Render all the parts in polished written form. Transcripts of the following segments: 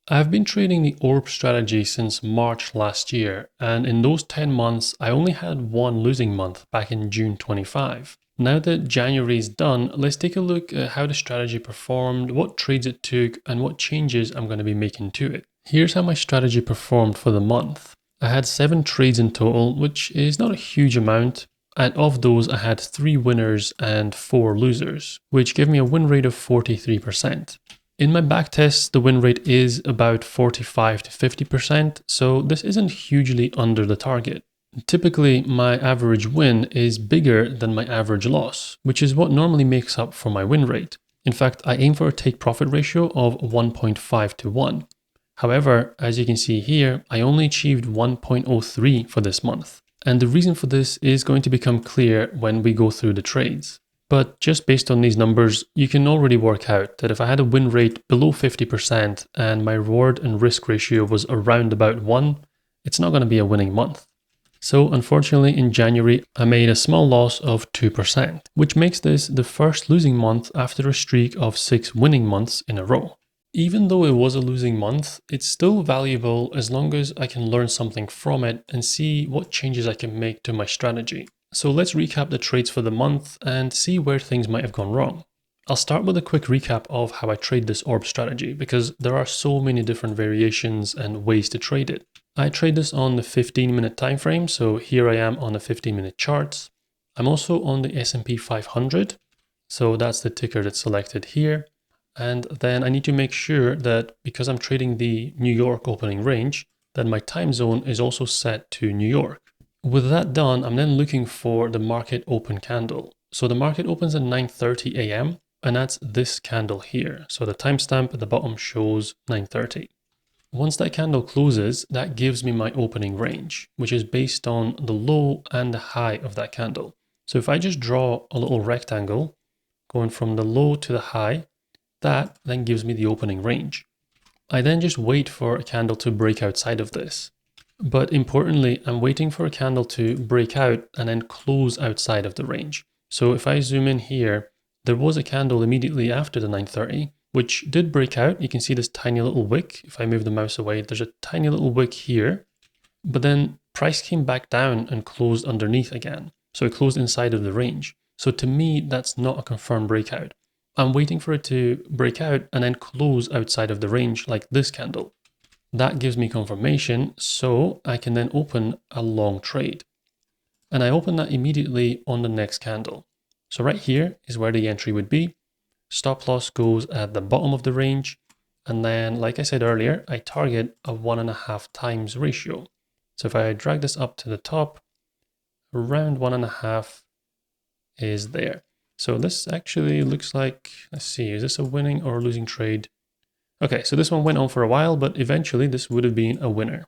I've been trading the ORB strategy since March last year, and in those 10 months, I only had one losing month back in June 25. Now that January is done, let's take a look at how the strategy performed, what trades it took, and what changes I'm going to be making to it. Here's how my strategy performed for the month. I had 7 trades in total, which is not a huge amount, and of those I had 3 winners and 4 losers, which gave me a win rate of 43%. In my backtest, the win rate is about 45 to 50%, so this isn't hugely under the target. Typically, my average win is bigger than my average loss, which is what normally makes up for my win rate. In fact, I aim for a take profit ratio of 1.5 to 1. However, as you can see here, I only achieved 1.03 for this month. And the reason for this is going to become clear when we go through the trades. But just based on these numbers, you can already work out that if I had a win rate below 50% and my reward and risk ratio was around about 1, it's not going to be a winning month. So unfortunately in January, I made a small loss of 2%, which makes this the first losing month after a streak of 6 winning months in a row. Even though it was a losing month, it's still valuable as long as I can learn something from it and see what changes I can make to my strategy. So let's recap the trades for the month and see where things might have gone wrong. I'll start with a quick recap of how I trade this ORB strategy because there are so many different variations and ways to trade it. I trade this on the 15-minute time frame, so here I am on the 15-minute charts. I'm also on the S&P 500, so that's the ticker that's selected here. And then I need to make sure that because I'm trading the New York opening range, that my time zone is also set to New York. With that done, I'm then looking for the market open candle. So the market opens at 9:30 a.m. and that's this candle here. So the timestamp at the bottom shows 9:30. Once that candle closes, that gives me my opening range, which is based on the low and the high of that candle. So if I just draw a little rectangle going from the low to the high, that then gives me the opening range. I then just wait for a candle to break outside of this. But importantly, I'm waiting for a candle to break out and then close outside of the range. So if I zoom in here, there was a candle immediately after the 9:30, which did break out. You can see this tiny little wick. If I move the mouse away, there's a tiny little wick here. But then price came back down and closed underneath again. So it closed inside of the range. So to me, that's not a confirmed breakout. I'm waiting for it to break out and then close outside of the range like this candle. That gives me confirmation, so I can then open a long trade. And I open that immediately on the next candle. So right here is where the entry would be. Stop loss goes at the bottom of the range. And then, like I said earlier, I target a 1.5 times ratio. So if I drag this up to the top, around 1.5 is there. So this actually looks like, let's see, is this a winning or a losing trade? Okay, so this one went on for a while, but eventually this would have been a winner.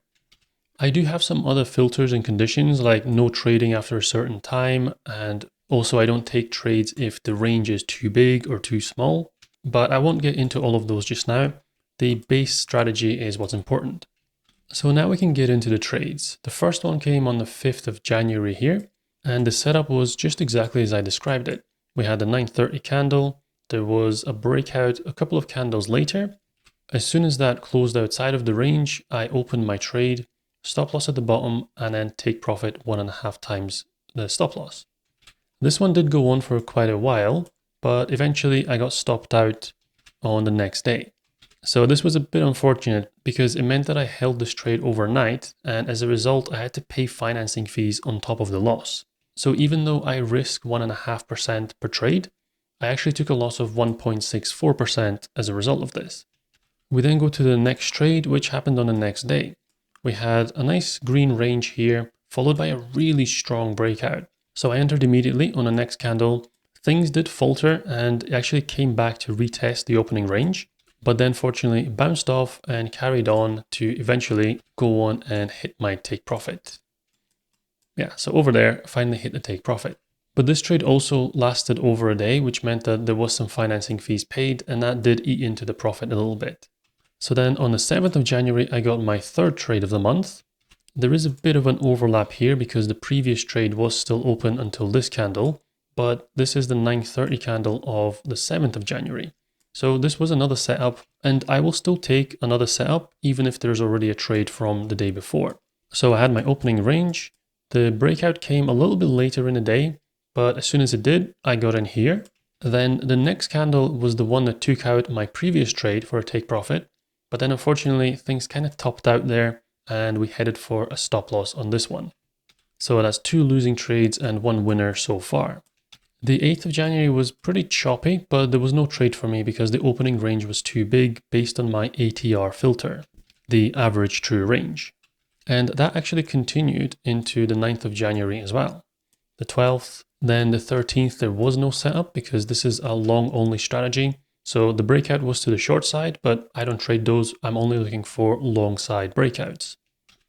I do have some other filters and conditions like no trading after a certain time, and also I don't take trades if the range is too big or too small, but I won't get into all of those just now. The base strategy is what's important. So now we can get into the trades. The first one came on the 5th of January here, and the setup was just exactly as I described it. We had a 9:30 candle, there was a breakout a couple of candles later. As soon as that closed outside of the range, I opened my trade, stop loss at the bottom, and then take profit 1.5 times the stop loss. This one did go on for quite a while, but eventually I got stopped out on the next day. So this was a bit unfortunate because it meant that I held this trade overnight, and as a result, I had to pay financing fees on top of the loss. So even though I risked 1.5% per trade, I actually took a loss of 1.64% as a result of this. We then go to the next trade, which happened on the next day. We had a nice green range here, followed by a really strong breakout. So I entered immediately on the next candle. Things did falter and it actually came back to retest the opening range, but then fortunately it bounced off and carried on to eventually go on and hit my take profit. Yeah, so over there, finally hit the take profit. But this trade also lasted over a day, which meant that there was some financing fees paid, and that did eat into the profit a little bit. So then on the 7th of January, I got my third trade of the month. There is a bit of an overlap here because the previous trade was still open until this candle, but this is the 9:30 candle of the 7th of January. So this was another setup, and I will still take another setup even if there's already a trade from the day before. So I had my opening range. The breakout came a little bit later in the day, but as soon as it did, I got in here. Then the next candle was the one that took out my previous trade for a take profit. But then unfortunately, things kind of topped out there and we headed for a stop loss on this one. So that's 2 losing trades and 1 winner so far. The 8th of January was pretty choppy, but there was no trade for me because the opening range was too big based on my ATR filter, the average true range. And that actually continued into the 9th of January as well. The 12th, then the 13th, there was no setup because this is a long only strategy. So the breakout was to the short side, but I don't trade those. I'm only looking for long side breakouts.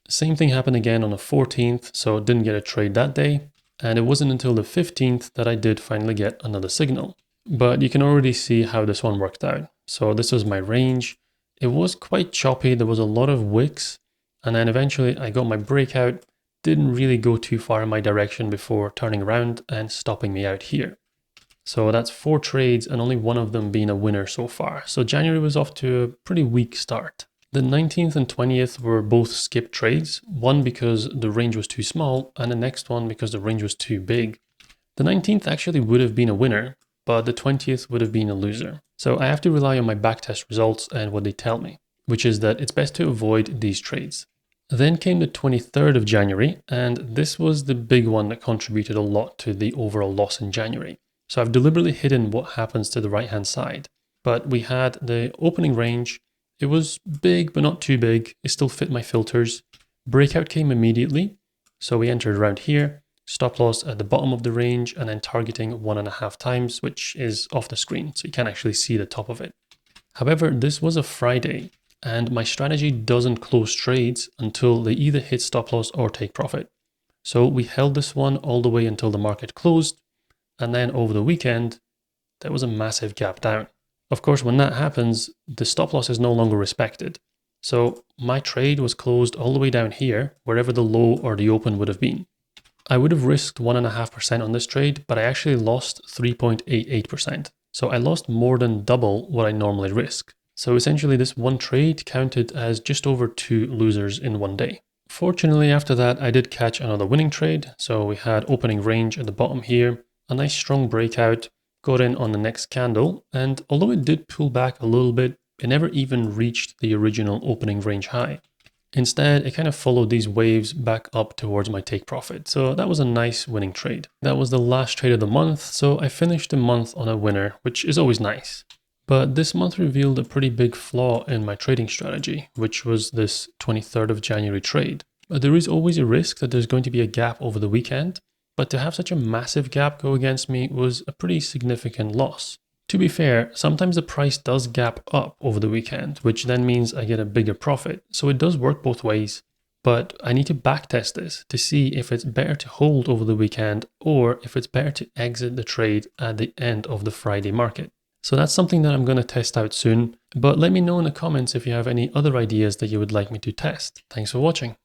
Same thing happened again on the 14th, so didn't get a trade that day. And it wasn't until the 15th that I did finally get another signal. But you can already see how this one worked out. So this was my range. It was quite choppy. There was a lot of wicks. And then eventually I got my breakout. Didn't really go too far in my direction before turning around and stopping me out here. So that's 4 trades and only one of them being a winner so far. So January was off to a pretty weak start. The 19th and 20th were both skip trades, one because the range was too small and the next one because the range was too big. The 19th actually would have been a winner, but the 20th would have been a loser. So I have to rely on my backtest results and what they tell me, which is that it's best to avoid these trades. Then came the 23rd of January, and this was the big one that contributed a lot to the overall loss in January. So I've deliberately hidden what happens to the right-hand side. But we had the opening range. It was big, but not too big. It still fit my filters. Breakout came immediately. So we entered around here, stop loss at the bottom of the range, and then targeting 1.5 times, which is off the screen. So you can't actually see the top of it. However, this was a Friday, and my strategy doesn't close trades until they either hit stop loss or take profit. So we held this one all the way until the market closed. And then over the weekend, there was a massive gap down. Of course, when that happens, the stop loss is no longer respected. So my trade was closed all the way down here, wherever the low or the open would have been. I would have risked 1.5% on this trade, but I actually lost 3.88%. So I lost more than double what I normally risk. So essentially this one trade counted as just over 2 losers in one day. Fortunately, after that, I did catch another winning trade. So we had opening range at the bottom here, a nice strong breakout, got in on the next candle, and although it did pull back a little bit, it never even reached the original opening range high. Instead, it kind of followed these waves back up towards my take profit. So that was a nice winning trade. That was the last trade of the month, so I finished the month on a winner, which is always nice. But this month revealed a pretty big flaw in my trading strategy, which was this 23rd of January trade. There is always a risk that there's going to be a gap over the weekend, but to have such a massive gap go against me was a pretty significant loss. To be fair, sometimes the price does gap up over the weekend, which then means I get a bigger profit. So it does work both ways, but I need to backtest this to see if it's better to hold over the weekend or if it's better to exit the trade at the end of the Friday market. So that's something that I'm going to test out soon, but let me know in the comments if you have any other ideas that you would like me to test. Thanks for watching.